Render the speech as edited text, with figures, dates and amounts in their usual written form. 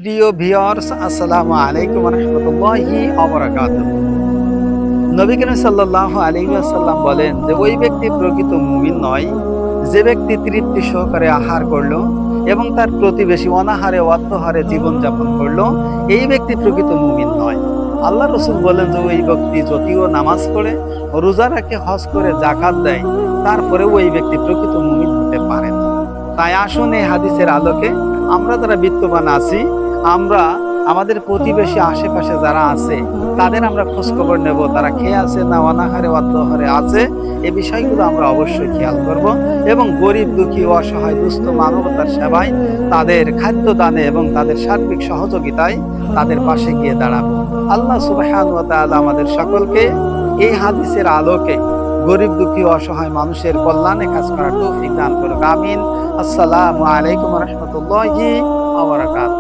প্রিয় ভিউয়ার্স, আসসালামু আলাইকুম ওয়া রাহমাতুল্লাহি ওয়া বারাকাতুহু। নবী করিম সাল্লাল্লাহু আলাইহি ওয়াসাল্লাম বলেন যে ওই ব্যক্তি প্রকৃত মুমিন নয় যে ব্যক্তি তৃপ্তি সহকারে আহার করলো এবং তার প্রতিবেশী অনাহারে অর্থহারে জীবনযাপন করলো, এই ব্যক্তি প্রকৃত মুমিন নয়। আল্লাহ রসুল বলেন যে ওই ব্যক্তি যদিও নামাজ পড়ে, রোজা রাখে, হজ করে, জাকাত দেয়, তারপরেও ওই ব্যক্তি প্রকৃত মুমিন হতে পারে না। তাই আসুন এই হাদিসের আলোকে আমরা যারা বিত্তবান আছি, আমরা আমাদের প্রতিবেশী আশেপাশে যারা আছে তাদের আমরা খোঁজখবর নেব, তারা খেয়ে আছে না অনাহারে অর্থহারে আছে, এই বিষয়গুলো আমরা অবশ্যই খেয়াল করব এবং গরিব দুঃখী অসহায় দুস্থ মানবতার সেবায়, তাদের খাদ্য দানে এবং তাদের সার্বিক সহযোগিতায় তাদের পাশে গিয়ে দাঁড়াবো। আল্লাহ সুবহানাহু ওয়া তাআলা আমাদের সকলকে এই হাদিসের আলোকে গরিব দুঃখী অসহায় মানুষের কল্যাণে কাজ করার তৌফিক দান করুক। আমিন। আসসালামু আলাইকুম ওয়া রাহমাতুল্লাহি ওয়া বারাকাতুহু।